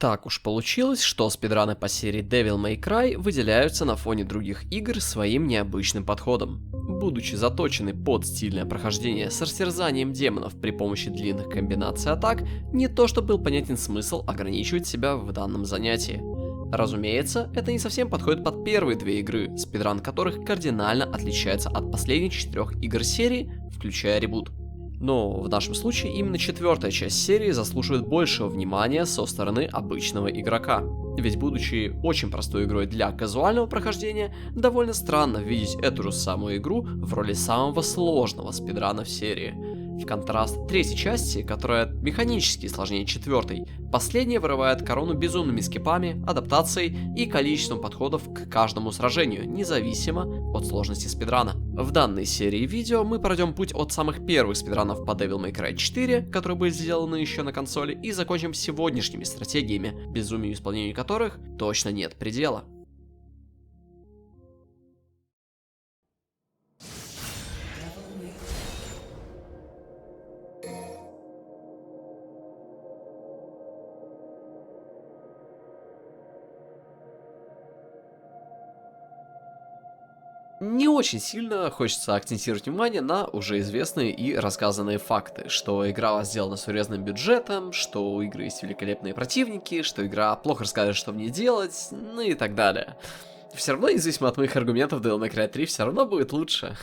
Так уж получилось, что спидраны по серии Devil May Cry выделяются на фоне других игр своим необычным подходом. Будучи заточены под стильное прохождение с растерзанием демонов при помощи длинных комбинаций атак, не то что был понятен смысл ограничивать себя в данном занятии. Разумеется, это не совсем подходит под первые две игры, спидран которых кардинально отличается от последних 4 игр серии, включая ребут. Но в нашем случае именно 4-я часть серии заслуживает большего внимания со стороны обычного игрока. Ведь будучи очень простой игрой для казуального прохождения, довольно странно видеть эту же самую игру в роли самого сложного спидрана в серии. В контраст третьей части, которая механически сложнее 4-й, последняя вырывает корону безумными скипами, адаптацией и количеством подходов к каждому сражению, независимо от сложности спидрана. В данной серии видео мы пройдем путь от самых первых спидранов по Devil May Cry 4, которые были сделаны еще на консоли, и закончим сегодняшними стратегиями, безумию исполнению которых точно нет предела. Не очень сильно хочется акцентировать внимание на уже известные и рассказанные факты, что игра сделана с урезанным бюджетом, что у игры есть великолепные противники, что игра плохо рассказывает, что в ней делать, ну и так далее. Все равно, независимо от моих аргументов, Devil May Cry 3 все равно будет лучше.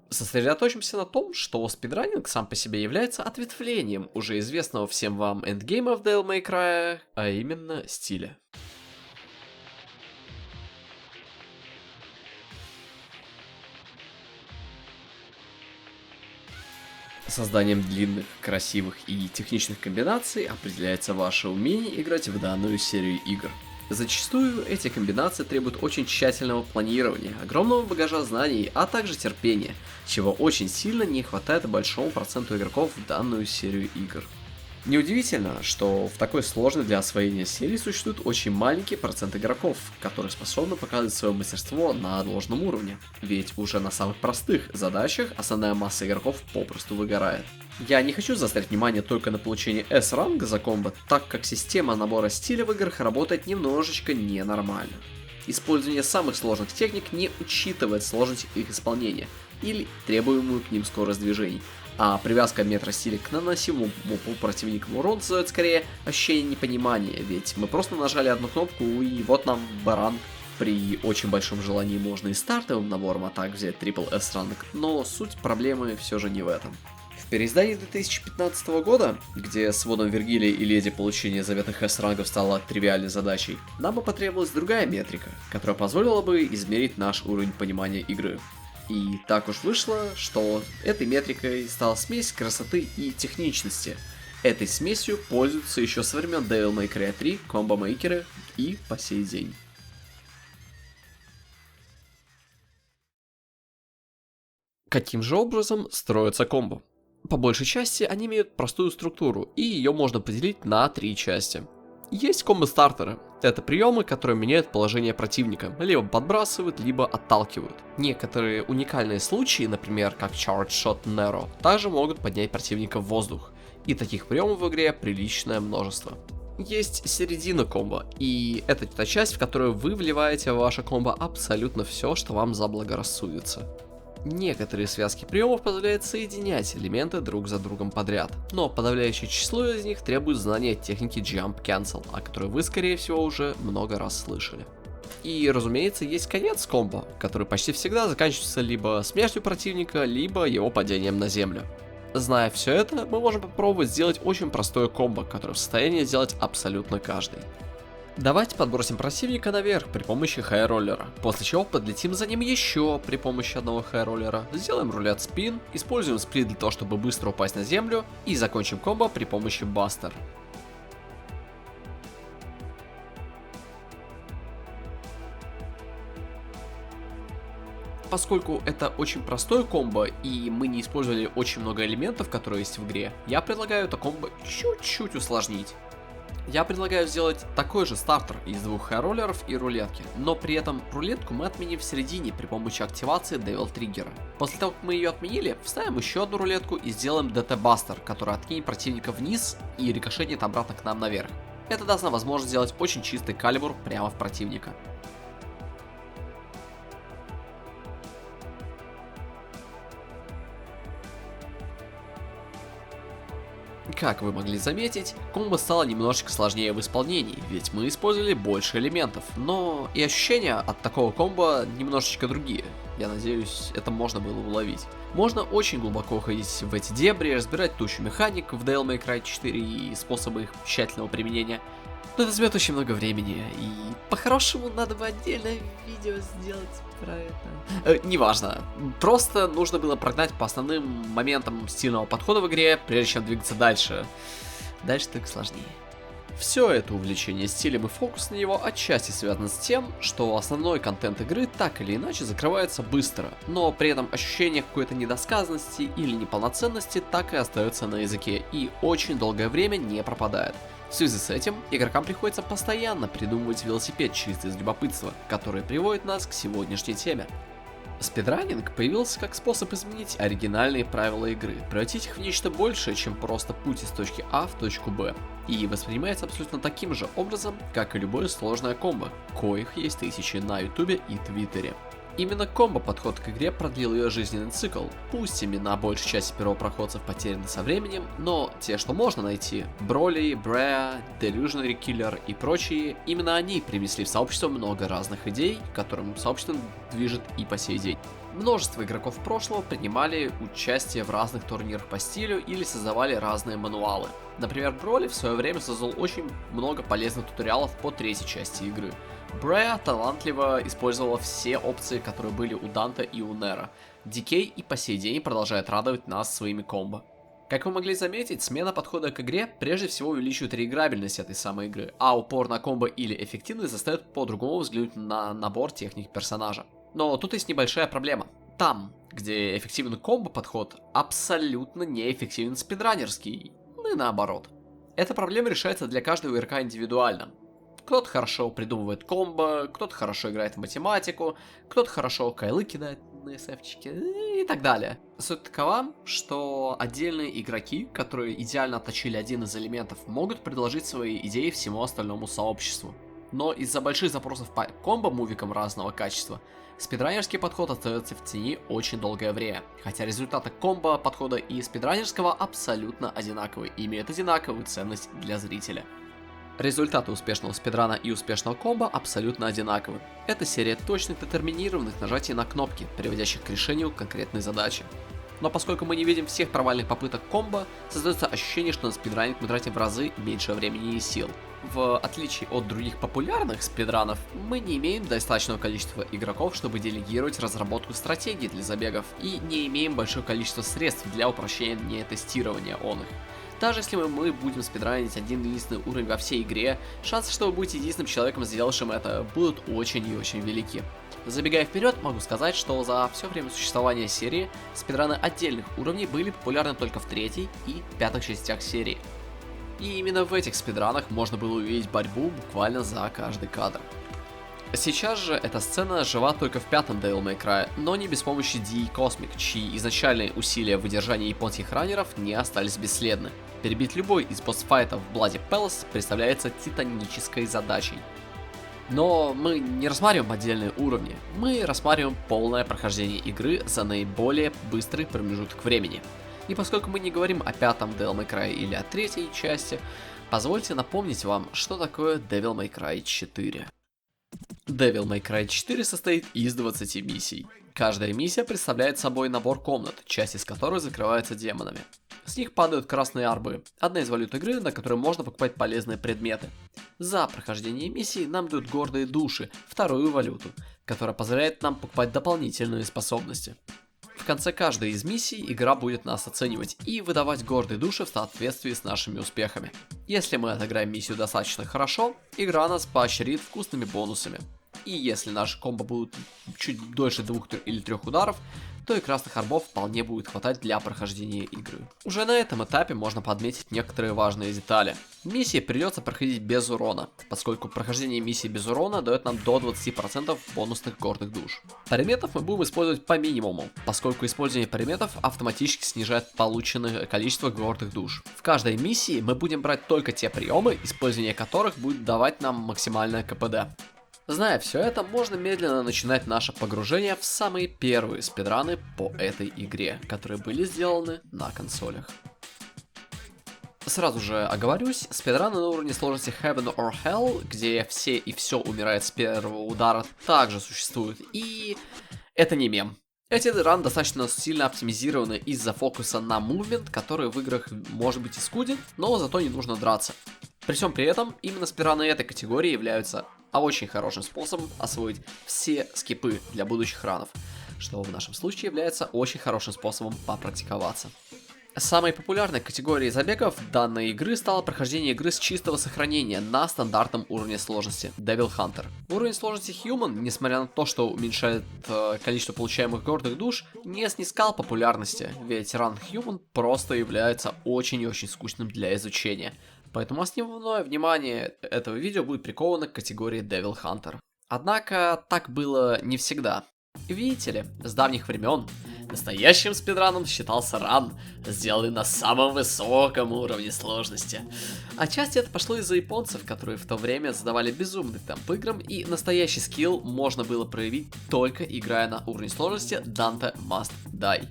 Сосредоточимся на том, что спидранинг сам по себе является ответвлением уже известного всем вам эндгейма в Devil May Cry, а именно стиля. Созданием длинных, красивых и техничных комбинаций определяется ваше умение играть в данную серию игр. Зачастую эти комбинации требуют очень тщательного планирования, огромного багажа знаний, а также терпения, чего очень сильно не хватает большому проценту игроков в данную серию игр. Неудивительно, что в такой сложной для освоения серии существует очень маленький процент игроков, которые способны показывать свое мастерство на должном уровне, ведь уже на самых простых задачах основная масса игроков попросту выгорает. Я не хочу заострять внимание только на получении S-ранга за комбо, так как система набора стиля в играх работает немножечко ненормально. Использование самых сложных техник не учитывает сложность их исполнения или требуемую к ним скорость движений, а привязка метростиля к наносимому по противникам урону создает скорее ощущение непонимания, ведь мы просто нажали одну кнопку и вот нам баран. При очень большом желании можно и стартовым набором атак взять Triple S ранг, но суть проблемы все же не в этом. В переиздании 2015 года, где с вводом Вергилия и Леди получение заветных S-рангов стало тривиальной задачей, нам бы потребовалась другая метрика, которая позволила бы измерить наш уровень понимания игры. И так уж вышло, что этой метрикой стала смесь красоты и техничности. Этой смесью пользуются еще со времен Devil May Cry 3 комбо-мейкеры и по сей день. Каким же образом строятся комбо? По большей части они имеют простую структуру, и ее можно поделить на 3 части. Есть комбо-стартеры. Это приемы, которые меняют положение противника, либо подбрасывают, либо отталкивают. Некоторые уникальные случаи, например, как Charge Shot Nero, также могут поднять противника в воздух. И таких приемов в игре приличное множество. Есть середина комбо, и это та часть, в которую вы вливаете в ваше комбо абсолютно все, что вам заблагорассудится. Некоторые связки приемов позволяют соединять элементы друг за другом подряд, но подавляющее число из них требует знания техники Jump Cancel, о которой вы, скорее всего, уже много раз слышали. И, разумеется, есть конец комбо, который почти всегда заканчивается либо смертью противника, либо его падением на землю. Зная все это, мы можем попробовать сделать очень простое комбо, которое в состоянии сделать абсолютно каждый. Давайте подбросим противника наверх при помощи хай-роллера, после чего подлетим за ним еще при помощи одного хай-роллера, сделаем рулет спин, используем сплит для того, чтобы быстро упасть на землю, и закончим комбо при помощи бастер. Поскольку это очень простое комбо, и мы не использовали очень много элементов, которые есть в игре, я предлагаю это комбо чуть-чуть усложнить. Я предлагаю сделать такой же стартер из 2 хай-роллеров и рулетки, но при этом рулетку мы отменим в середине при помощи активации Devil Trigger. После того, как мы ее отменили, вставим еще одну рулетку и сделаем DT Buster, который откинет противника вниз и рикошетит обратно к нам наверх. Это даст нам возможность сделать очень чистый калибр прямо в противника. Как вы могли заметить, комбо стало немножечко сложнее в исполнении, ведь мы использовали больше элементов, но и ощущения от такого комбо немножечко другие. Я надеюсь, это можно было уловить. Можно очень глубоко уходить в эти дебри, разбирать тучу механик в Devil May Cry 4 и способы их тщательного применения. Но это займет очень много времени, и по-хорошему надо бы отдельное видео сделать про это. Неважно, просто нужно было прогнать по основным моментам стильного подхода в игре, прежде чем двигаться дальше. Дальше только сложнее. Все это увлечение стилем и фокус на него отчасти связано с тем, что основной контент игры так или иначе закрывается быстро, но при этом ощущение какой-то недосказанности или неполноценности так и остается на языке и очень долгое время не пропадает. В связи с этим, игрокам приходится постоянно придумывать велосипед чисто из любопытства, который приводит нас к сегодняшней теме. Спидранинг появился как способ изменить оригинальные правила игры, превратить их в нечто большее, чем просто путь из точки А в точку Б, и воспринимается абсолютно таким же образом, как и любое сложное комбо, коих есть тысячи на ютубе и твиттере. Именно комбо-подход к игре продлил ее жизненный цикл, пусть имена большей части первопроходцев потеряны со временем, но те, что можно найти, Броли, Бреа, Delusionary Killer и прочие, именно они привнесли в сообщество много разных идей, которым сообщество движет и по сей день. Множество игроков прошлого принимали участие в разных турнирах по стилю или создавали разные мануалы. Например, Броли в свое время создал очень много полезных туториалов по третьей части игры. Бреа талантливо использовала все опции, которые были у Данте и у Нера. Дикей и по сей день продолжает радовать нас своими комбо. Как вы могли заметить, смена подхода к игре прежде всего увеличивает реиграбельность этой самой игры, а упор на комбо или эффективность заставит по-другому взглянуть на набор техник персонажа. Но тут есть небольшая проблема. Там, где эффективен комбо-подход, абсолютно неэффективен спидранерский, и наоборот. Эта проблема решается для каждого игрока индивидуально. Кто-то хорошо придумывает комбо, кто-то хорошо играет в математику, кто-то хорошо кайлы кидает на SF-чики и так далее. Суть такова, что отдельные игроки, которые идеально отточили один из элементов, могут предложить свои идеи всему остальному сообществу. Но из-за больших запросов по комбо-мувикам разного качества, спидранерский подход остается в тени очень долгое время, хотя результаты комбо-подхода и спидранерского абсолютно одинаковые и имеют одинаковую ценность для зрителя. Результаты успешного спидрана и успешного комбо абсолютно одинаковы. Это серия точных детерминированных нажатий на кнопки, приводящих к решению конкретной задачи. Но поскольку мы не видим всех провальных попыток комбо, создается ощущение, что на спидранинг мы тратим в разы меньше времени и сил. В отличие от других популярных спидранов, мы не имеем достаточного количества игроков, чтобы делегировать разработку стратегий для забегов, и не имеем большое количество средств для упрощения тестирования он их. Даже если мы будем спидранить один единственный уровень во всей игре, шансы, что вы будете единственным человеком, сделавшим это, будут очень и очень велики. Забегая вперед, могу сказать, что за все время существования серии спидраны отдельных уровней были популярны только в третьей и пятых частях серии. И именно в этих спидранах можно было увидеть борьбу буквально за каждый кадр. Сейчас же эта сцена жива только в пятом Devil May Cry, но не без помощи DE Cosmic, чьи изначальные усилия в выдержании японских раннеров не остались бесследны. Перебить любой из босс-файтов в Bloody Palace представляется титанической задачей. Но мы не рассматриваем отдельные уровни, мы рассматриваем полное прохождение игры за наиболее быстрый промежуток времени. И поскольку мы не говорим о пятом Devil May Cry или о третьей части, позвольте напомнить вам, что такое Devil May Cry 4. Devil May Cry 4 состоит из 20 миссий. Каждая миссия представляет собой набор комнат, часть из которых закрывается демонами. С них падают красные арбы, одна из валют игры, на которой можно покупать полезные предметы. За прохождение миссий нам дают гордые души, вторую валюту, которая позволяет нам покупать дополнительные способности. В конце каждой из миссий игра будет нас оценивать и выдавать гордые души в соответствии с нашими успехами. Если мы отыграем миссию достаточно хорошо, игра нас поощрит вкусными бонусами. и если наши комбо будут чуть дольше 2 или 3 ударов, то и красных орбов вполне будет хватать для прохождения игры. Уже на этом этапе можно подметить некоторые важные детали. Миссии придется проходить без урона, поскольку прохождение миссии без урона дает нам до 20% бонусных гордых душ. Предметов мы будем использовать по минимуму, поскольку использование предметов автоматически снижает полученное количество гордых душ. В каждой миссии мы будем брать только те приемы, использование которых будет давать нам максимальное КПД. Зная все это, можно медленно начинать наше погружение в самые первые спидраны по этой игре, которые были сделаны на консолях. Сразу же оговорюсь, спидраны на уровне сложности Heaven or Hell, где все и все умирает с первого удара, также существуют, и это не мем. Эти раны достаточно сильно оптимизированы из-за фокуса на мувмент, который в играх может быть и скуден, но зато не нужно драться. При всем при этом, именно спидраны этой категории являются очень хорошим способом освоить все скипы для будущих ранов, что в нашем случае является очень хорошим способом попрактиковаться. Самой популярной категорией забегов данной игры стало прохождение игры с чистого сохранения на стандартном уровне сложности Devil Hunter. Уровень сложности Human, несмотря на то, что уменьшает количество получаемых гордых душ, не снискал популярности, ведь ранг Human просто является очень и очень скучным для изучения. Поэтому основное внимание этого видео будет приковано к категории Devil Hunter. Однако так было не всегда. Видите ли, с давних времен настоящим спидраном считался ран, сделанный на самом высоком уровне сложности. Отчасти это пошло из-за японцев, которые в то время задавали безумный темп играм, и настоящий скилл можно было проявить только играя на уровне сложности Dante Must Die.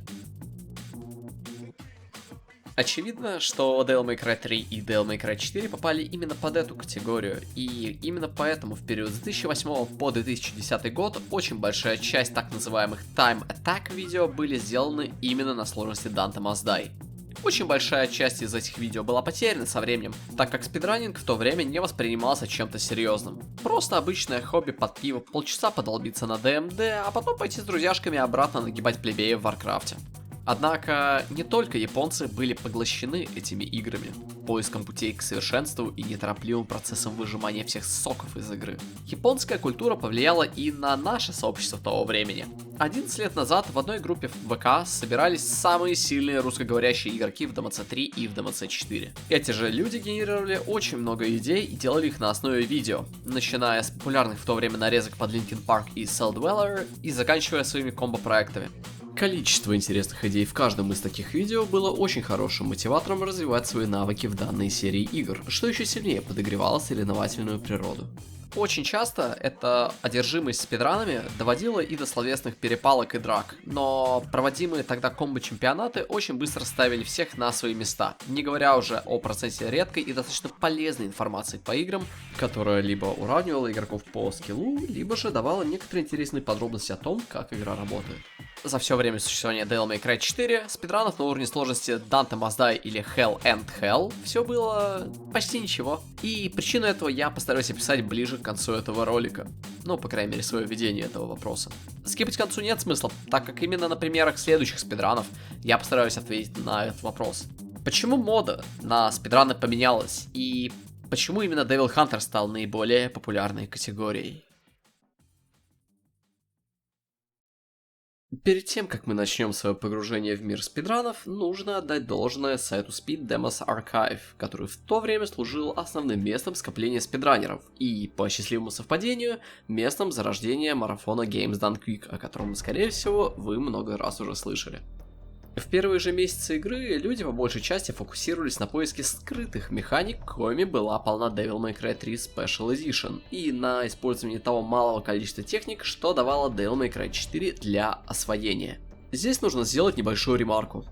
Очевидно, что Devil May Cry 3 и Devil May Cry 4 попали именно под эту категорию, и именно поэтому в период с 2008 по 2010 год очень большая часть так называемых Time Attack видео были сделаны именно на сложности Dante Must Die. Очень большая часть из этих видео была потеряна со временем, так как спидранинг в то время не воспринимался чем-то серьезным. Просто обычное хобби под пиво, полчаса подолбиться на ДМД, а потом пойти с друзьяшками обратно нагибать плебеев в Варкрафте. Однако, не только японцы были поглощены этими играми, поиском путей к совершенству и неторопливым процессом выжимания всех соков из игры. Японская культура повлияла и на наше сообщество того времени. 11 лет назад в одной группе в ВК собирались самые сильные русскоговорящие игроки в DMC 3 и в DMC 4. Эти же люди генерировали очень много идей и делали их на основе видео, начиная с популярных в то время нарезок под Linkin Park и Cell Dweller и заканчивая своими комбо-проектами. Количество интересных идей в каждом из таких видео было очень хорошим мотиватором развивать свои навыки в данной серии игр, что еще сильнее подогревало соревновательную природу. Очень часто эта одержимость спидранами доводила и до словесных перепалок и драк, но проводимые тогда комбо-чемпионаты очень быстро ставили всех на свои места, не говоря уже о процессе редкой и достаточно полезной информации по играм, которая либо уравнивала игроков по скиллу, либо же давала некоторые интересные подробности о том, как игра работает. За все время существования Devil May Cry 4 спидранов на уровне сложности Dante Must Die или Hell and Hell все было почти ничего. И причину этого я постараюсь описать ближе к концу этого ролика. Ну, по крайней мере, свое видение этого вопроса. Скипать к концу нет смысла, так как именно на примерах следующих спидранов я постараюсь ответить на этот вопрос. Почему мода на спидраны поменялась и почему именно Devil Hunter стал наиболее популярной категорией? Перед тем, как мы начнем свое погружение в мир спидранов, нужно отдать должное сайту Speed Demos Archive, который в то время служил основным местом скопления спидранеров и, по счастливому совпадению, местом зарождения марафона Games Done Quick, о котором, скорее всего, вы много раз уже слышали. В первые же месяцы игры люди по большей части фокусировались на поиске скрытых механик, коими была полна Devil May Cry 3 Special Edition, и на использовании того малого количества техник, что давала Devil May Cry 4 для освоения. Здесь нужно сделать небольшую ремарку.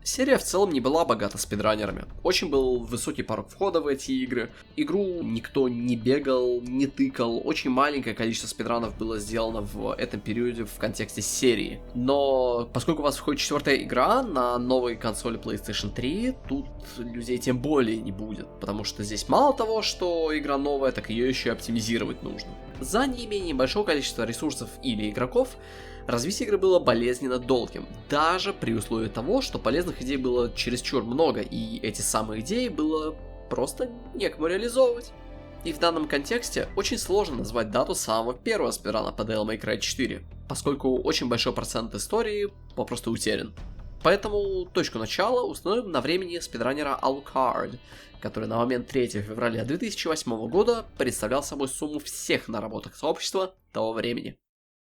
Серия в целом не была богата спидранерами. Очень был высокий порог входа в эти игры. Игру никто не бегал, не тыкал. Очень маленькое количество спидранов было сделано в этом периоде в контексте серии. Но поскольку у вас входит 4-я игра на новой консоли PlayStation 3, тут людей тем более не будет. Потому что здесь мало того, что игра новая, так ее еще и оптимизировать нужно. За неимением большого количества ресурсов или игроков, развитие игры было болезненно долгим, даже при условии того, что полезных идей было чересчур много, и эти самые идеи было просто некому реализовывать. И в данном контексте очень сложно назвать дату самого первого спидрана по Devil May Cry 4, поскольку очень большой процент истории попросту утерян. Поэтому точку начала установим на времени спидранера Alucard, который на момент 3 февраля 2008 года представлял собой сумму всех наработок сообщества того времени.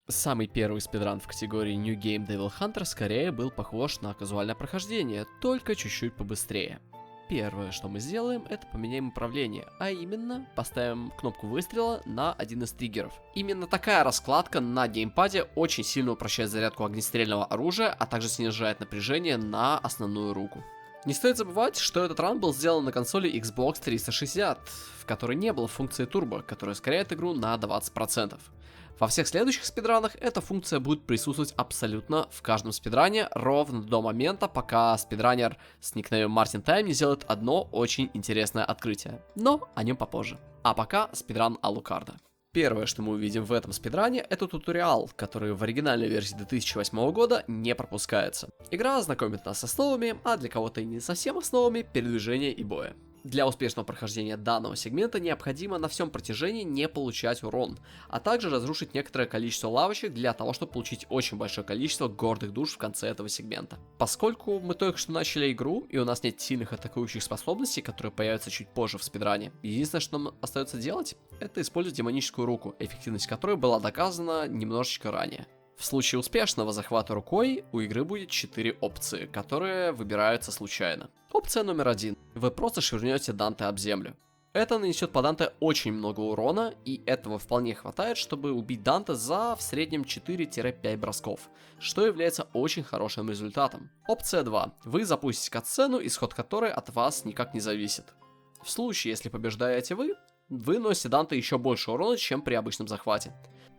Самый первый спидран в категории New Game Devil Hunter скорее был похож на казуальное прохождение, только чуть-чуть побыстрее. Первое, что мы сделаем, это поменяем управление, а именно поставим кнопку выстрела на один из триггеров. Именно такая раскладка на геймпаде очень сильно упрощает зарядку огнестрельного оружия, а также снижает напряжение на основную руку. Не стоит забывать, что этот ран был сделан на консоли Xbox 360, в которой не было функции турбо, которая ускоряет игру на 20%. Во всех следующих спидранах эта функция будет присутствовать абсолютно в каждом спидране, ровно до момента, пока спидранер с никнеймом Мартин Тайм не сделает одно очень интересное открытие. Но о нем попозже. А пока спидран Alucard. Первое, что мы увидим в этом спидране, это туториал, который в оригинальной версии 2008 года не пропускается. Игра знакомит нас с основами, а для кого-то и не совсем основами, передвижения и боя. Для успешного прохождения данного сегмента необходимо на всем протяжении не получать урон, а также разрушить некоторое количество лавочек для того, чтобы получить очень большое количество гордых душ в конце этого сегмента. Поскольку мы только что начали игру, и у нас нет сильных атакующих способностей, которые появятся чуть позже в спидране, единственное, что нам остается делать, это использовать демоническую руку, эффективность которой была доказана немножечко ранее. В случае успешного захвата рукой у игры будет 4 опции, которые выбираются случайно. Опция номер 1. Вы просто швырнете Данте об землю. Это нанесет по Данте очень много урона, и этого вполне хватает, чтобы убить Данте за в среднем 4-5 бросков, что является очень хорошим результатом. Опция 2. Вы запустите катсцену, исход которой от вас никак не зависит. В случае, если побеждаете вы наносите Данте еще больше урона, чем при обычном захвате.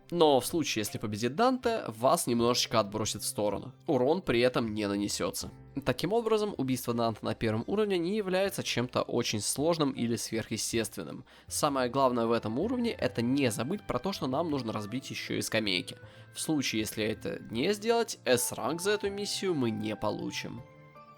Но в случае, если победит Данте, вас немножечко отбросит в сторону. Урон при этом не нанесется. Таким образом, убийство Данте на первом уровне не является чем-то очень сложным или сверхъестественным. Самое главное в этом уровне это не забыть про то, что нам нужно разбить еще и скамейки. В случае, если это не сделать, S-ранг за эту миссию мы не получим.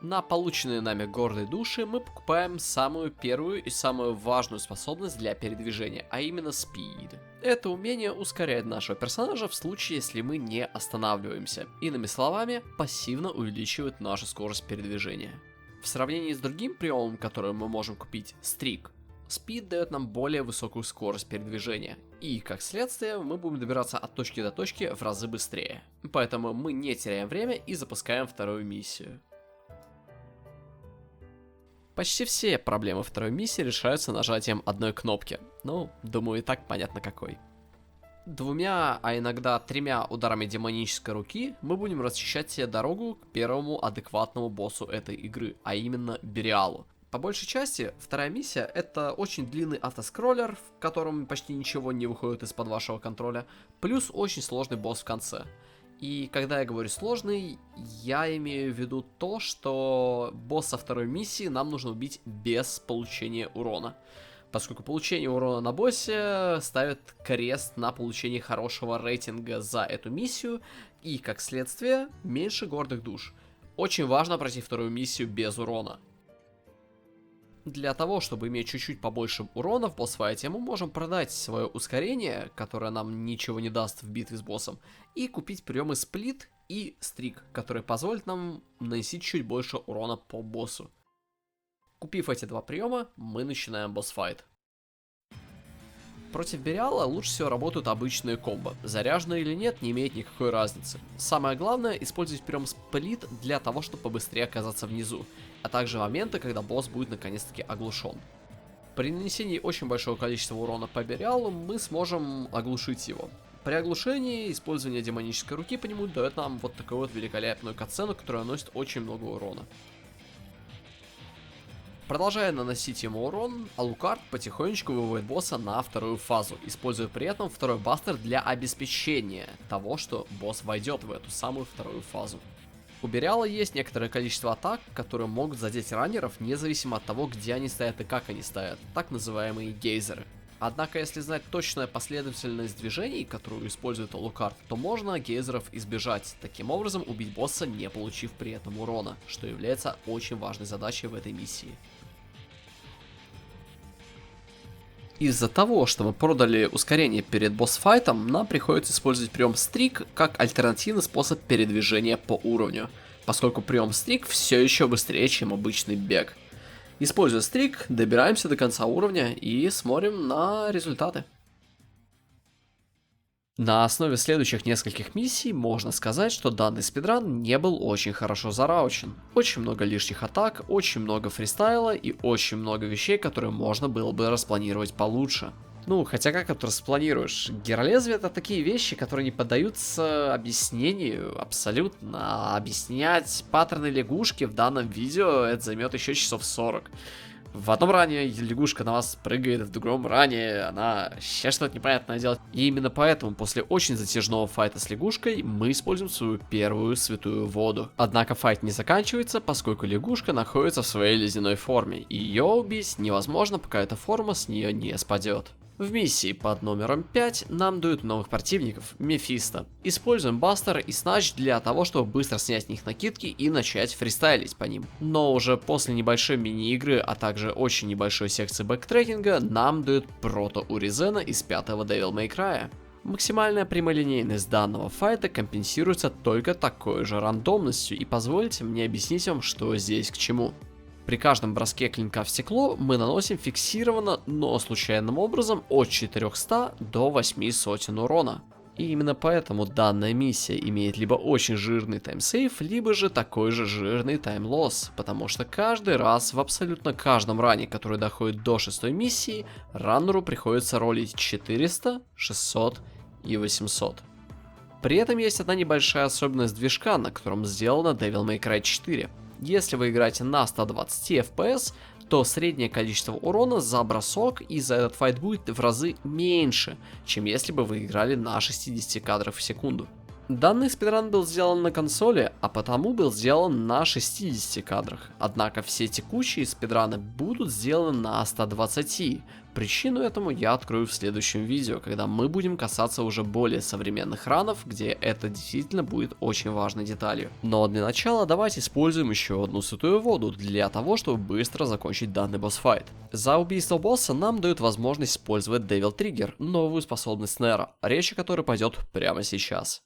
На полученные нами гордые души мы покупаем самую первую и самую важную способность для передвижения, а именно Speed. Это умение ускоряет нашего персонажа в случае, если мы не останавливаемся. Иными словами, пассивно увеличивает нашу скорость передвижения. В сравнении с другим приемом, который мы можем купить, Streak, Speed дает нам более высокую скорость передвижения. И, как следствие, мы будем добираться от точки до точки в разы быстрее. Поэтому мы не теряем время и запускаем вторую миссию. Почти все проблемы второй миссии решаются нажатием одной кнопки. Ну, думаю, и так понятно какой. 2, а иногда 3 ударами демонической руки мы будем расчищать себе дорогу к первому адекватному боссу этой игры, а именно Бериалу. По большей части, вторая миссия это очень длинный автоскроллер, в котором почти ничего не выходит из-под вашего контроля, плюс очень сложный босс в конце. И когда я говорю сложный, я имею в виду то, что босса второй миссии нам нужно убить без получения урона. Поскольку получение урона на боссе ставит крест на получение хорошего рейтинга за эту миссию, и как следствие меньше гордых душ. Очень важно пройти вторую миссию без урона. Для того, чтобы иметь чуть-чуть побольше урона в босс-файте, мы можем продать свое ускорение, которое нам ничего не даст в битве с боссом, и купить приемы сплит и стрик, которые позволят нам наносить чуть больше урона по боссу. Купив эти 2 приема, мы начинаем босс-файт. Против Бериала лучше всего работают обычные комбо. Заряженные или нет, не имеет никакой разницы. Самое главное, использовать прием сплит для того, чтобы побыстрее оказаться внизу, а также моменты, когда босс будет наконец-таки оглушен. При нанесении очень большого количества урона по Бериалу мы сможем оглушить его. При оглушении использование демонической руки по нему дает нам вот такую вот великолепную катсцену, которая наносит очень много урона. Продолжая наносить ему урон, Alucard потихонечку выводит босса на вторую фазу, используя при этом второй бастер для обеспечения того, что босс войдет в эту самую вторую фазу. У Бериала есть некоторое количество атак, которые могут задеть раннеров, независимо от того, где они стоят и как они стоят, так называемые гейзеры. Однако, если знать точную последовательность движений, которую использует Alucard, то можно гейзеров избежать, таким образом убить босса, не получив при этом урона, что является очень важной задачей в этой миссии. Из-за того, что мы продали ускорение перед босс-файтом, нам приходится использовать прием Стрик как альтернативный способ передвижения по уровню, поскольку прием Стрик все еще быстрее, чем обычный бег. Используя Стрик, добираемся до конца уровня и смотрим на результаты. На основе следующих нескольких миссий можно сказать, что данный спидран не был очень хорошо зараучен. Очень много лишних атак, очень много фристайла и очень много вещей, которые можно было бы распланировать получше. Ну, хотя как это распланируешь? Геролезвие — это такие вещи, которые не поддаются объяснению абсолютно. А объяснять паттерны лягушки в данном видео это займет еще часов 40. В одном ране лягушка на вас прыгает, в другом ране она сейчас что-то непонятное делает. И именно поэтому после очень затяжного файта с лягушкой мы используем свою первую святую воду. Однако файт не заканчивается, поскольку лягушка находится в своей ледяной форме, и ее убить невозможно, пока эта форма с нее не спадет. В миссии под номером 5 нам дают новых противников, Мефисто. Используем Бастер и Снач для того, чтобы быстро снять с них накидки и начать фристайлить по ним. Но уже после небольшой мини-игры, а также очень небольшой секции бэктрекинга, нам дают прото-Уризена из 5-го Devil May Cry. Максимальная прямолинейность данного файта компенсируется только такой же рандомностью, и позвольте мне объяснить вам, что здесь к чему. При каждом броске клинка в стекло мы наносим фиксированно, но случайным образом от 400 до 800 урона. И именно поэтому данная миссия имеет либо очень жирный таймсейв, либо же такой же жирный таймлосс, потому что каждый раз в абсолютно каждом ране, который доходит до 6-й миссии, раннеру приходится ролить 400, 600 и 800. При этом есть одна небольшая особенность движка, на котором сделана Devil May Cry 4. Если вы играете на 120 FPS, то среднее количество урона за бросок и за этот файт будет в разы меньше, чем если бы вы играли на 60 кадрах в секунду. Данный спидран был сделан на консоли, а потому был сделан на 60 кадрах. Однако все текущие спидраны будут сделаны на 120. Причину этому я открою в следующем видео, когда мы будем касаться уже более современных ранов, где это действительно будет очень важной деталью. Но для начала давайте используем еще одну святую воду для того, чтобы быстро закончить данный босс-файт. За убийство босса нам дают возможность использовать Devil Trigger, новую способность Нера, речь о которой пойдет прямо сейчас.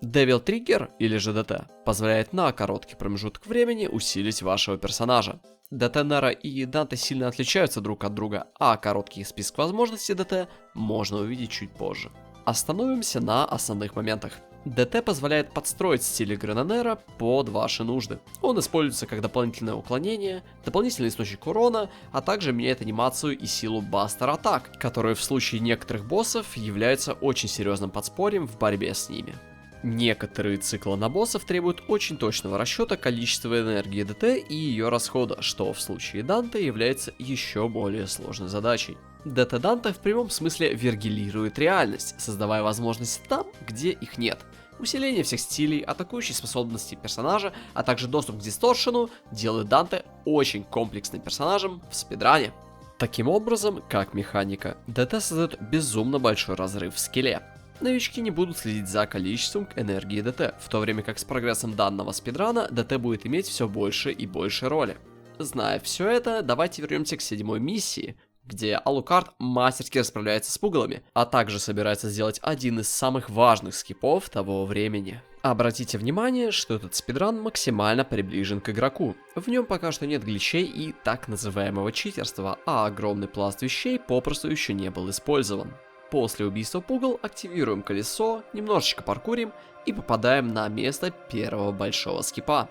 Devil Trigger, или же ДТ, позволяет на короткий промежуток времени усилить вашего персонажа. ДТ Нера и Данте сильно отличаются друг от друга, а короткий список возможностей ДТ можно увидеть чуть позже. Остановимся на основных моментах. ДТ позволяет подстроить стиль игры на Нера под ваши нужды. Он используется как дополнительное уклонение, дополнительный источник урона, а также меняет анимацию и силу Бастер атак, которые в случае некоторых боссов являются очень серьезным подспорьем в борьбе с ними. Некоторые циклы на боссов требуют очень точного расчета количества энергии ДТ и ее расхода, что в случае Данте является еще более сложной задачей. ДТ Данте в прямом смысле вергилирует реальность, создавая возможности там, где их нет. Усиление всех стилей, атакующей способности персонажа, а также доступ к дисторшену делают Данте очень комплексным персонажем в спидране. Таким образом, как механика, ДТ создает безумно большой разрыв в скилле. Новички не будут следить за количеством энергии ДТ, в то время как с прогрессом данного спидрана ДТ будет иметь все больше и больше роли. Зная все это, давайте вернемся к 7-й миссии, где Алукард мастерски расправляется с пугалами, а также собирается сделать один из самых важных скипов того времени. Обратите внимание, что этот спидран максимально приближен к игроку. В нем пока что нет гличей и так называемого читерства, а огромный пласт вещей попросту еще не был использован. После убийства пугал активируем колесо, немножечко паркурим и попадаем на место первого большого скипа.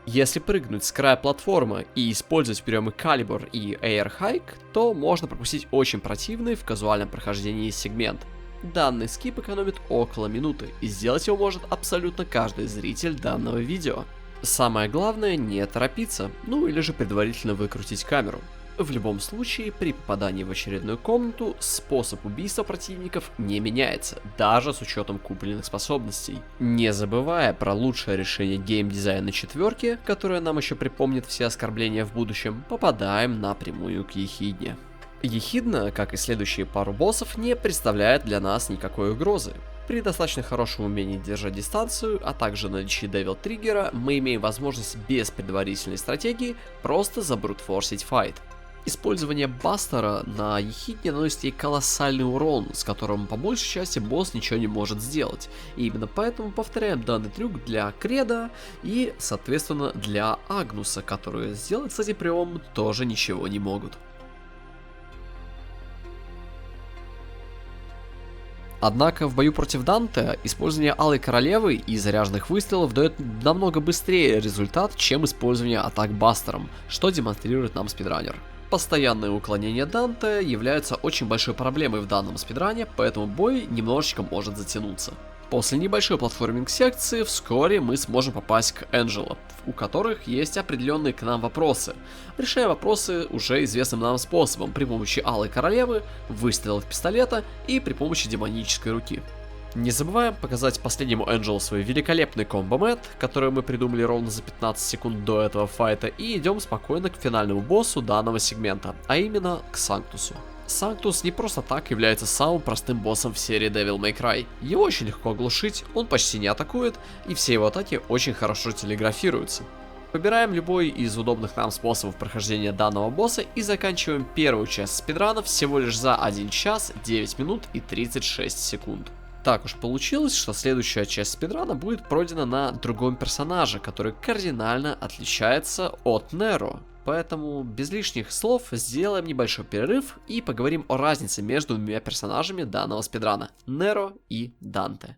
Если прыгнуть с края платформы и использовать приемы Калибр и Air Hike, то можно пропустить очень противный в казуальном прохождении сегмент. Данный скип экономит около минуты, и сделать его может абсолютно каждый зритель данного видео. Самое главное не торопиться, ну или же предварительно выкрутить камеру. В любом случае, при попадании в очередную комнату, способ убийства противников не меняется, даже с учетом купленных способностей. Не забывая про лучшее решение геймдизайна четверки, которое нам еще припомнит все оскорбления в будущем, попадаем напрямую к Ехидне. Ехидна, как и следующие пару боссов, не представляет для нас никакой угрозы. При достаточно хорошем умении держать дистанцию, а также наличии Devil триггера, мы имеем возможность без предварительной стратегии просто забрутфорсить файт. Использование Бастера на Ехидне наносит ей колоссальный урон, с которым по большей части босс ничего не может сделать. И именно поэтому повторяем данный трюк для Креда и, соответственно, для Агнуса, которые сделать с этим приемом тоже ничего не могут. Однако в бою против Данте использование Алой Королевы и заряженных выстрелов дает намного быстрее результат, чем использование атак Бастером, что демонстрирует нам спидранер. Постоянное уклонение Данте является очень большой проблемой в данном спидране, поэтому бой немножечко может затянуться. После небольшой платформинг-секции вскоре мы сможем попасть к Энджело, у которых есть определенные к нам вопросы. Решая вопросы уже известным нам способом при помощи Алой Королевы, выстрелов пистолета и при помощи демонической руки. Не забываем показать последнему Энджелу свой великолепный комбо-мэт, который мы придумали ровно за 15 секунд до этого файта, и идем спокойно к финальному боссу данного сегмента, а именно к Санктусу. Санктус не просто так является самым простым боссом в серии Devil May Cry. Его очень легко оглушить, он почти не атакует, и все его атаки очень хорошо телеграфируются. Выбираем любой из удобных нам способов прохождения данного босса и заканчиваем первую часть спидрана всего лишь за 1 час, 9 минут и 36 секунд. Так уж получилось, что следующая часть спидрана будет пройдена на другом персонаже, который кардинально отличается от Неро. Поэтому без лишних слов сделаем небольшой перерыв и поговорим о разнице между двумя персонажами данного спидрана – Неро и Данте.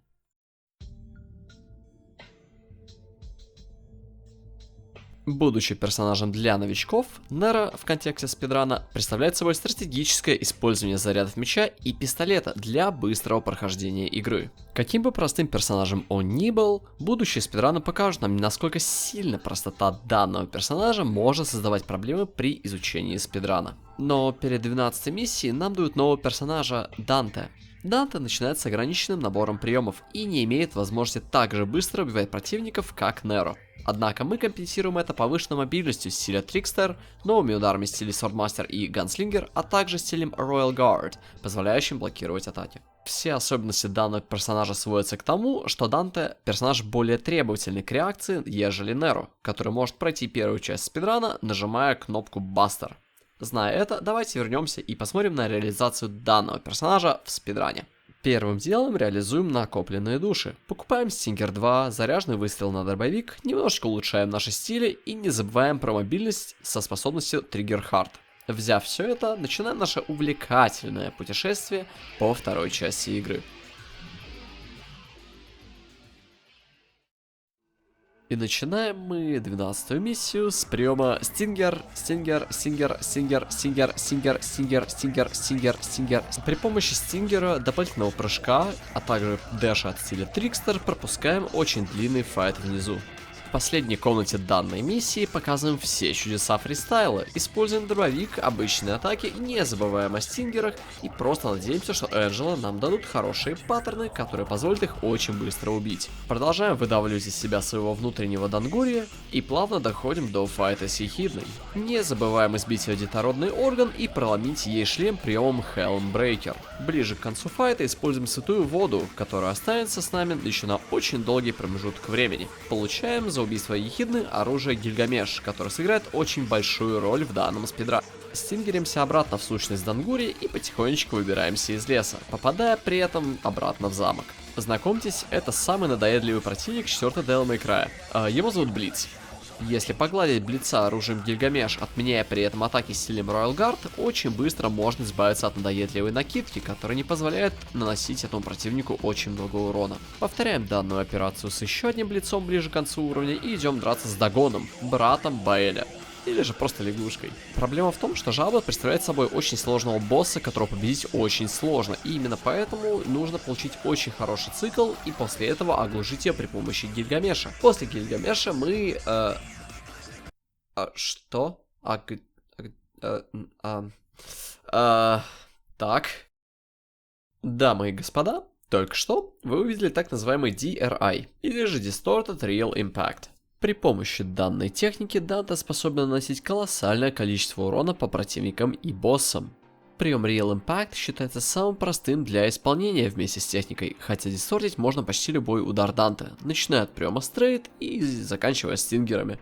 Будучи персонажем для новичков, Неро в контексте спидрана представляет собой стратегическое использование зарядов меча и пистолета для быстрого прохождения игры. Каким бы простым персонажем он ни был, будущее спидрана покажет нам, насколько сильно простота данного персонажа может создавать проблемы при изучении спидрана. Но перед 12-й миссией нам дают нового персонажа Данте. Данте начинает с ограниченным набором приемов и не имеет возможности так же быстро убивать противников, как Неро. Однако мы компенсируем это повышенной мобильностью в стиле Trickster, новыми ударами в стиле Swordmaster и Gunslinger, а также стилем Royal Guard, позволяющим блокировать атаки. Все особенности данного персонажа сводятся к тому, что Данте персонаж более требовательный к реакции, ежели Неро, который может пройти первую часть спидрана, нажимая кнопку Buster. Зная это, давайте вернемся и посмотрим на реализацию данного персонажа в спидране. Первым делом реализуем накопленные души. Покупаем Stinger 2, заряженный выстрел на дробовик, немножечко улучшаем наши стили и не забываем про мобильность со способностью Trigger Hard. Взяв все это, начинаем наше увлекательное путешествие по второй части игры. И начинаем мы 12-ю миссию с приема Stinger. При помощи Стингера, дополнительного прыжка, а также дэша от стиля Trickster пропускаем очень длинный файт внизу. В последней комнате данной миссии показываем все чудеса фристайла, используем дробовик, обычные атаки, не забываем о стингерах и просто надеемся, что Энджело нам дадут хорошие паттерны, которые позволят их очень быстро убить. Продолжаем выдавливать из себя своего внутреннего Дангурия и плавно доходим до файта с Ехидной. Не забываем избить ее детородный орган и проломить ей шлем приемом Helmbreaker. Ближе к концу файта используем святую воду, которая останется с нами еще на очень долгий промежуток времени. Получаем за убийство Ехидны оружие Гильгамеш, которое сыграет очень большую роль в данном спидране. Стингеримся обратно в сущность Дангури и потихонечку выбираемся из леса, попадая при этом обратно в замок. Знакомьтесь, это самый надоедливый противник 4-й Devil May Cry. Его зовут Блиц. Если погладить Блица оружием Гильгамеш, отменяя при этом атаки стилем Royal Guard, очень быстро можно избавиться от надоедливой накидки, которая не позволяет наносить этому противнику очень много урона. Повторяем данную операцию с еще одним Блицом ближе к концу уровня и идем драться с Дагоном, братом Баэля. Или же просто лягушкой. Проблема в том, что жаба представляет собой очень сложного босса, которого победить очень сложно. И именно поэтому нужно получить очень хороший цикл и после этого оглушить ее при помощи Гильгамеша. После Гильгамеша мы... Что? Так. Дамы и господа, только что вы увидели так называемый DRI, или же Distorted Real Impact. При помощи данной техники Данте способен наносить колоссальное количество урона по противникам и боссам. Прием Real Impact считается самым простым для исполнения вместе с техникой, хотя дистортить можно почти любой удар Данте, начиная от приема Straight и заканчивая стингерами.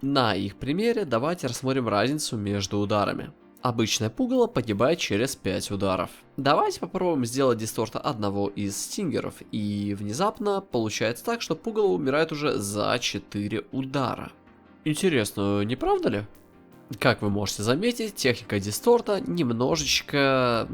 На их примере давайте рассмотрим разницу между ударами. Обычное пугало погибает через 5 ударов. Давайте попробуем сделать дисторта одного из стингеров, и внезапно получается так, что пугало умирает уже за 4 удара. Интересно, не правда ли? Как вы можете заметить, техника дисторта немножечко,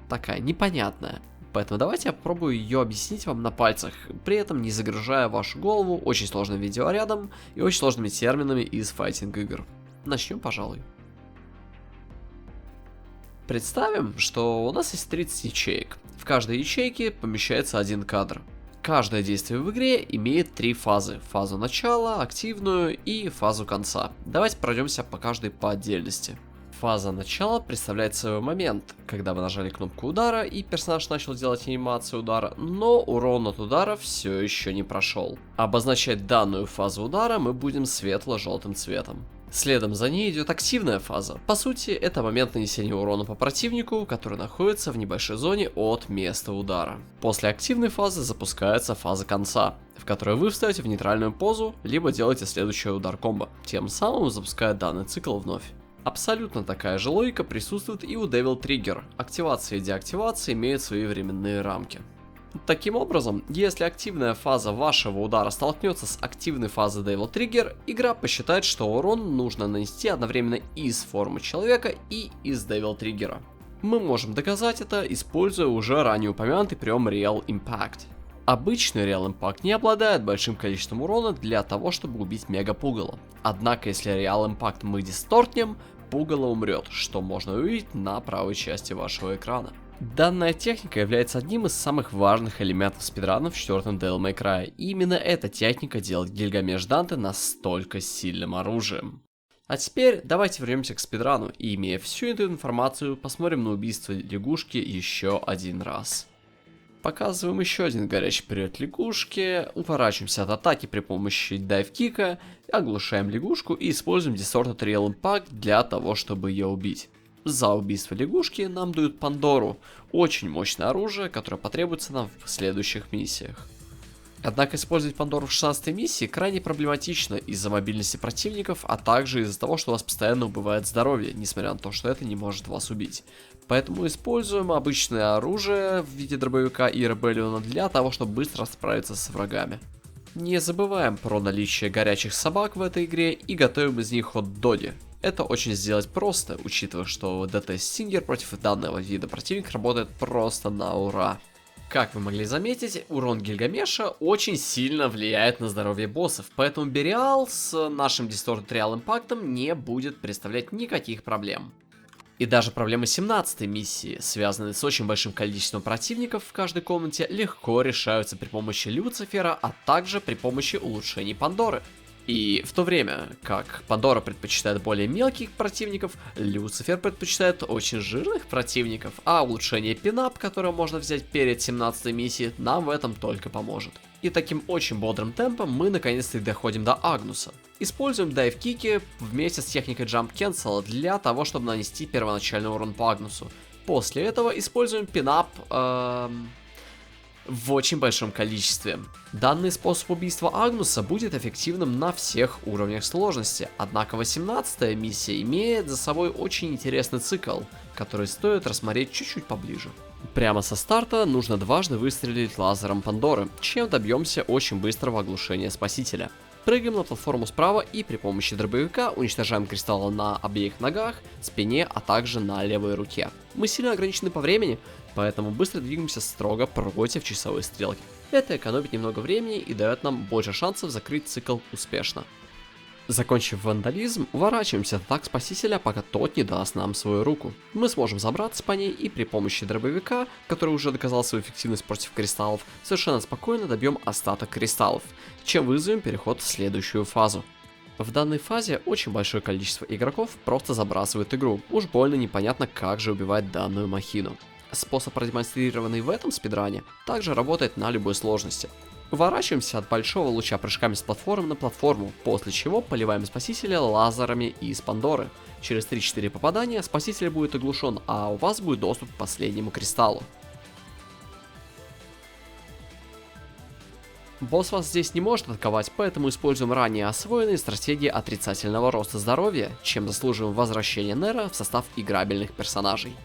такая непонятная. Поэтому давайте я попробую ее объяснить вам на пальцах, при этом не загружая вашу голову очень сложным видеорядом и очень сложными терминами из файтинг игр. Начнем, пожалуй. Представим, что у нас есть 30 ячеек. В каждой ячейке помещается один кадр. Каждое действие в игре имеет 3 фазы. Фазу начала, активную и фазу конца. Давайте пройдемся по каждой по отдельности. Фаза начала представляет собой момент, когда вы нажали кнопку удара и персонаж начал делать анимацию удара, но урон от удара все еще не прошел. Обозначать данную фазу удара мы будем светло-желтым цветом. Следом за ней идет активная фаза. По сути, это момент нанесения урона по противнику, который находится в небольшой зоне от места удара. После активной фазы запускается фаза конца, в которой вы встаете в нейтральную позу, либо делаете следующий удар комбо, тем самым запуская данный цикл вновь. Абсолютно такая же логика присутствует и у Devil Trigger. Активация и деактивация имеют свои временные рамки. Таким образом, если активная фаза вашего удара столкнется с активной фазой Devil Trigger, игра посчитает, что урон нужно нанести одновременно из формы человека и из Devil Trigger. Мы можем доказать это, используя уже ранее упомянутый прием Real Impact. Обычный Real Impact не обладает большим количеством урона для того, чтобы убить мега пугало. Однако, если Real Impact мы дистортнем, пугало умрет, что можно увидеть на правой части вашего экрана. Данная техника является одним из самых важных элементов спидранов в 4-м Devil May Cry, и именно эта техника делает Гильгамеш Данте настолько сильным оружием. А теперь давайте вернемся к спидрану и, имея всю эту информацию, посмотрим на убийство лягушки еще один раз. Показываем еще один горячий период лягушки, уворачиваемся от атаки при помощи дайв-кика, оглушаем лягушку и используем Distorted Real Impact для того, чтобы ее убить. За убийство лягушки нам дают Пандору, очень мощное оружие, которое потребуется нам в следующих миссиях. Однако использовать Пандору в 16-й миссии крайне проблематично из-за мобильности противников, а также из-за того, что у вас постоянно убывает здоровье, несмотря на то, что это не может вас убить. Поэтому используем обычное оружие в виде дробовика и Ребеллиона для того, чтобы быстро справиться с врагами. Не забываем про наличие горячих собак в этой игре и готовим из них хот-доги. Это очень сделать просто, учитывая, что ДТ Стингер против данного вида противник работает просто на ура. Как вы могли заметить, урон Гильгамеша очень сильно влияет на здоровье боссов, поэтому Бериал с нашим Distorted Real Impact не будет представлять никаких проблем. И даже проблемы 17-й миссии, связанные с очень большим количеством противников в каждой комнате, легко решаются при помощи Люцифера, а также при помощи улучшений Пандоры. И в то время как Пандора предпочитает более мелких противников, Люцифер предпочитает очень жирных противников, а улучшение пинап, которое можно взять перед 17-й миссией, нам в этом только поможет. И таким очень бодрым темпом мы наконец-то доходим до Агнуса. Используем дайв-кики вместе с техникой Jump Cancel для того, чтобы нанести первоначальный урон по Агнусу. После этого используем пинап в очень большом количестве. Данный способ убийства Агнуса будет эффективным на всех уровнях сложности, однако 18-я миссия имеет за собой очень интересный цикл, который стоит рассмотреть чуть-чуть поближе. Прямо со старта нужно дважды выстрелить лазером Пандоры, чем добьемся очень быстрого оглушения Спасителя. Прыгаем на платформу справа и при помощи дробовика уничтожаем кристаллы на обеих ногах, спине, а также на левой руке. Мы сильно ограничены по времени, поэтому быстро двигаемся строго против часовой стрелки. Это экономит немного времени и дает нам больше шансов закрыть цикл успешно. Закончив вандализм, уворачиваемся от атак Спасителя, пока тот не даст нам свою руку. Мы сможем забраться по ней и при помощи дробовика, который уже доказал свою эффективность против кристаллов, совершенно спокойно добьем остаток кристаллов, чем вызовем переход в следующую фазу. В данной фазе очень большое количество игроков просто забрасывает игру, уж больно непонятно, как же убивать данную махину. Способ, продемонстрированный в этом спидране, также работает на любой сложности. Уворачиваемся от большого луча прыжками с платформы на платформу, после чего поливаем спасителя лазерами из Пандоры. Через 3-4 попадания спаситель будет оглушен, а у вас будет доступ к последнему кристаллу. Босс вас здесь не может атаковать, поэтому используем ранее освоенные стратегии отрицательного роста здоровья, чем заслуживаем возвращения Нера в состав играбельных персонажей.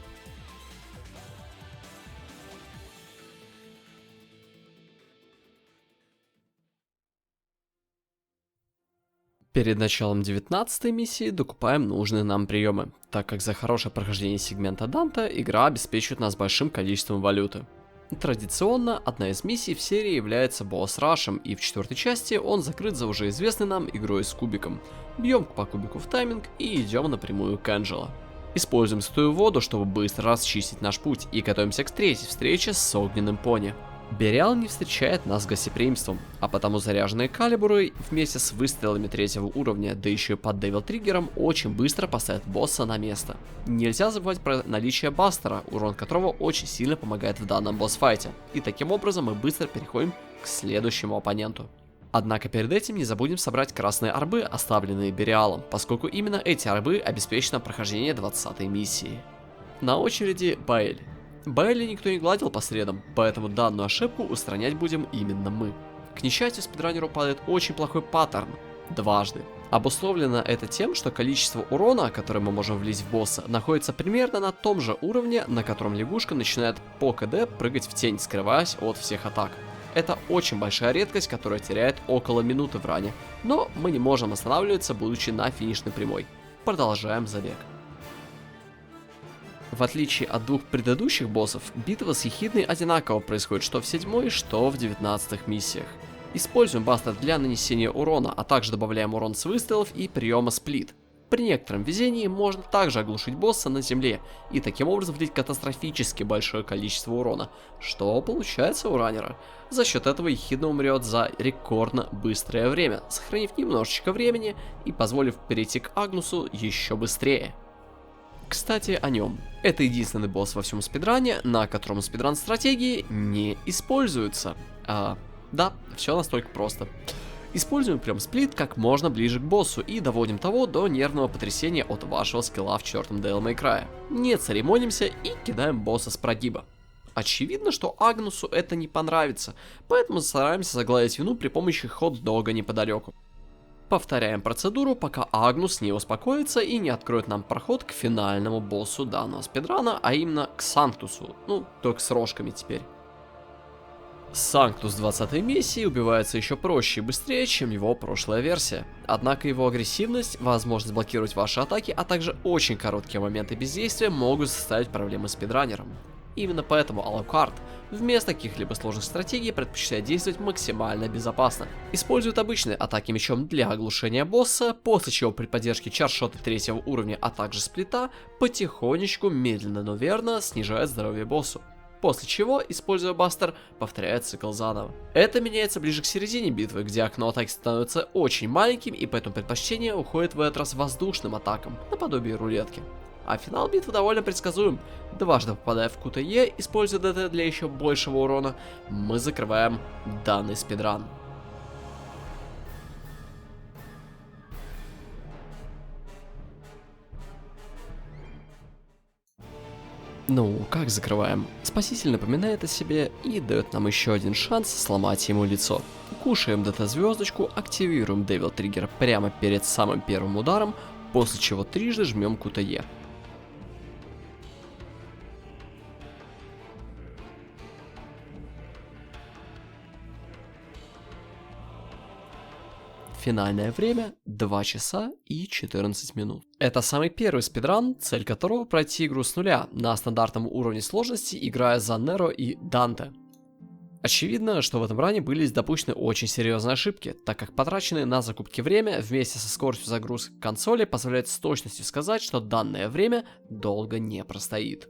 Перед началом 19-й миссии докупаем нужные нам приемы, так как за хорошее прохождение сегмента Данте игра обеспечивает нас большим количеством валюты. Традиционно, одна из миссий в серии является босс-рашем, и в 4-й части он закрыт за уже известной нам игрой с кубиком. Бьем по кубику в тайминг и идем напрямую к Энджело. Используем святую воду, чтобы быстро расчистить наш путь, и готовимся к третьей встрече с огненным пони. Бериал не встречает нас гостеприимством, а потому заряженные калибры вместе с выстрелами 3-го уровня, да еще и под Девил Триггером, очень быстро поставят босса на место. Нельзя забывать про наличие Бастера, урон которого очень сильно помогает в данном босс-файте, и таким образом мы быстро переходим к следующему оппоненту. Однако перед этим не забудем собрать красные арбы, оставленные Бериалом, поскольку именно эти арбы обеспечено прохождение 20-й миссии. На очереди Баэль. Баэля никто не гладил по средам, поэтому данную ошибку устранять будем именно мы. К несчастью, спидранеру падает очень плохой паттерн. Дважды. Обусловлено это тем, что количество урона, которое мы можем влить в босса, находится примерно на том же уровне, на котором лягушка начинает по КД прыгать в тень, скрываясь от всех атак. Это очень большая редкость, которая теряет около минуты в ране, но мы не можем останавливаться, будучи на финишной прямой. Продолжаем забег. В отличие от двух предыдущих боссов, битва с Ехидной одинаково происходит что в 7-й, что в 19-х миссиях. Используем бастер для нанесения урона, а также добавляем урон с выстрелов и приема сплит. При некотором везении можно также оглушить босса на земле и таким образом влить катастрофически большое количество урона, что получается у раннера. За счет этого Ехидна умрет за рекордно быстрое время, сохранив немножечко времени и позволив перейти к Агнусу еще быстрее. Кстати, о нем. Это единственный босс во всем спидране, на котором спидран стратегии не используется. Да, все настолько просто. Используем прям сплит как можно ближе к боссу и доводим того до нервного потрясения от вашего скилла в 4-м Devil May Cry. Не церемонимся и кидаем босса с прогиба. Очевидно, что Агнусу это не понравится, поэтому стараемся загладить вину при помощи хот-дога неподалеку. Повторяем процедуру, пока Агнус не успокоится и не откроет нам проход к финальному боссу данного спидрана, а именно к Санктусу, ну, только с рожками теперь. Санктус 20-й миссии убивается еще проще и быстрее, чем его прошлая версия. Однако его агрессивность, возможность блокировать ваши атаки, а также очень короткие моменты бездействия могут составить проблемы спидранерам. Именно поэтому Alucard вместо каких-либо сложных стратегий предпочитает действовать максимально безопасно. Использует обычные атаки мечом для оглушения босса, после чего при поддержке чаршота 3-го уровня, а также сплита, потихонечку, медленно, но верно снижает здоровье боссу. После чего, используя бастер, повторяет цикл заново. Это меняется ближе к середине битвы, где окно атаки становится очень маленьким, и поэтому предпочтение уходит в этот раз воздушным атакам, наподобие рулетки. А финал битвы довольно предсказуем. Дважды попадая в КТЕ, используя ДТ для еще большего урона, мы закрываем данный спидран. Ну, как закрываем? Спаситель напоминает о себе и дает нам еще один шанс сломать ему лицо. Кушаем ДТ-звездочку, активируем Devil Trigger прямо перед самым первым ударом, после чего трижды жмем КТЕ. Финальное время 2 часа и 14 минут. Это самый первый спидран, цель которого пройти игру с нуля на стандартном уровне сложности, играя за Неро и Данте. Очевидно, что в этом ране были допущены очень серьезные ошибки, так как потраченное на закупки время вместе со скоростью загрузки консоли позволяет с точностью сказать, что данное время долго не простоит.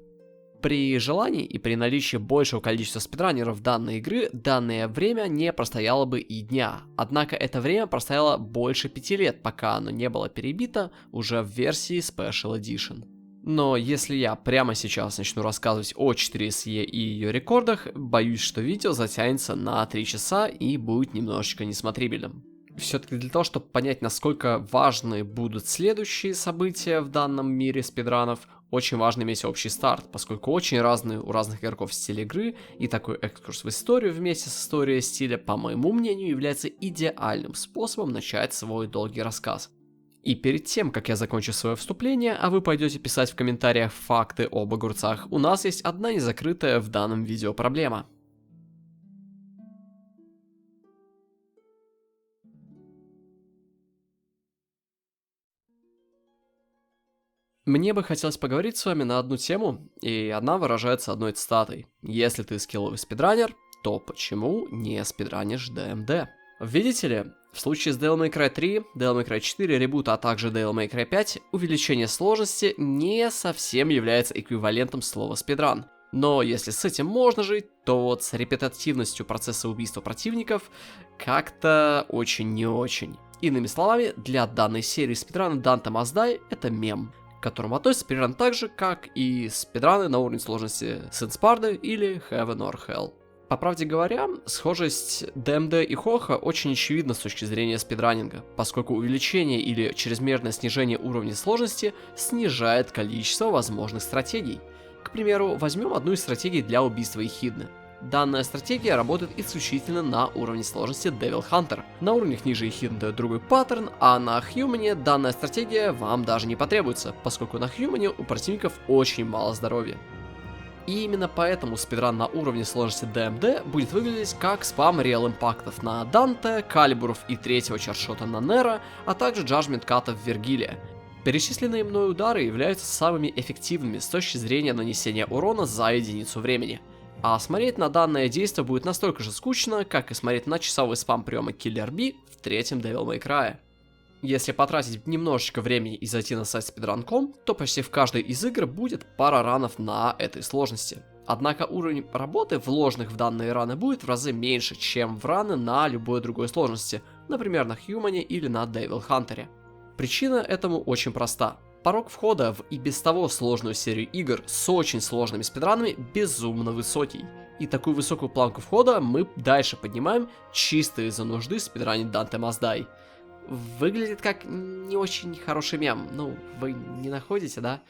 При желании и при наличии большего количества спидранеров данной игры, данное время не простояло бы и дня. Однако это время простояло больше 5 лет, пока оно не было перебито уже в версии Special Edition. Но если я прямо сейчас начну рассказывать о 4SE и ее рекордах, боюсь, что видео затянется на 3 часа и будет немножечко несмотрибельным. Все-таки для того, чтобы понять, насколько важны будут следующие события в данном мире спидранов, очень важно иметь общий старт, поскольку очень разные у разных игроков стиль игры, и такой экскурс в историю вместе с историей стиля, по моему мнению, является идеальным способом начать свой долгий рассказ. И перед тем, как я закончу свое вступление, а вы пойдете писать в комментариях факты об огурцах, у нас есть одна незакрытая в данном видео проблема. Мне бы хотелось поговорить с вами на одну тему, и она выражается одной цитатой. Если ты скилловый спидранер, то почему не спидранишь DMD? Видите ли, в случае с Devil May Cry 3, Devil May Cry 4 ребута, а также Devil May Cry 5, увеличение сложности не совсем является эквивалентом слова спидран. Но если с этим можно жить, то вот с репетативностью процесса убийства противников как-то очень не очень. Иными словами, для данной серии спидрана Dante Must Die это мем, к которому относится спидран так же, как и спидраны на уровне сложности Синспарды или Heaven or Hell. По правде говоря, схожесть DMD и Хоха очень очевидна с точки зрения спидранинга, поскольку увеличение или чрезмерное снижение уровня сложности снижает количество возможных стратегий. К примеру, возьмем одну из стратегий для убийства Эхидны. Данная стратегия работает исключительно на уровне сложности Devil Hunter. На уровнях ниже Эхидны дает другой паттерн, а на Хьюмане данная стратегия вам даже не потребуется, поскольку на Хьюмане у противников очень мало здоровья. И именно поэтому спидран на уровне сложности DMD будет выглядеть как спам реал импактов на Данте, Калибуров и третьего чаршота на Нера, а также джаджмент катов Вергилия. Перечисленные мной удары являются самыми эффективными с точки зрения нанесения урона за единицу времени. А смотреть на данное действие будет настолько же скучно, как и смотреть на часовой спам приема Killer B в третьем Devil May Cry. Если потратить немножечко времени и зайти на сайт speedrun.com, то почти в каждой из игр будет пара ранов на этой сложности. Однако уровень работы вложенных в данные раны будет в разы меньше, чем в раны на любой другой сложности, например на Хьюмане или на Devil Hunter. Причина этому очень проста. Порог входа в и без того сложную серию игр с очень сложными спидранами безумно высокий. И такую высокую планку входа мы дальше поднимаем чисто из-за нужды спидранить Dante Must Die. Выглядит как не очень хороший мем, ну, вы не находите, да?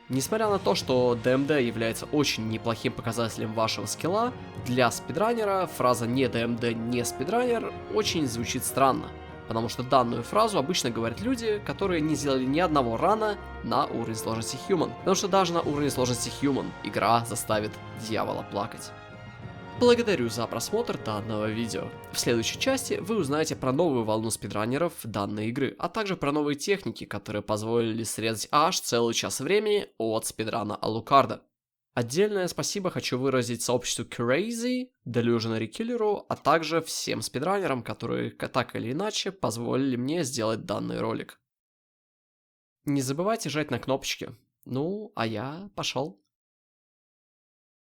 Несмотря на то, что DMD является очень неплохим показателем вашего скилла, для спидранера фраза «не DMD, не спидранер» очень звучит странно, потому что данную фразу обычно говорят люди, которые не сделали ни одного рана на уровне сложности Human, потому что даже на уровне сложности Human игра заставит дьявола плакать. Благодарю за просмотр данного видео. В следующей части вы узнаете про новую волну спидранеров данной игры, а также про новые техники, которые позволили срезать аж целый час времени от спидрана Алукарда. Отдельное спасибо хочу выразить сообществу Crazy, Delusionary Killer, а также всем спидранерам, которые так или иначе позволили мне сделать данный ролик. Не забывайте жать на кнопочки. Ну, а я пошел.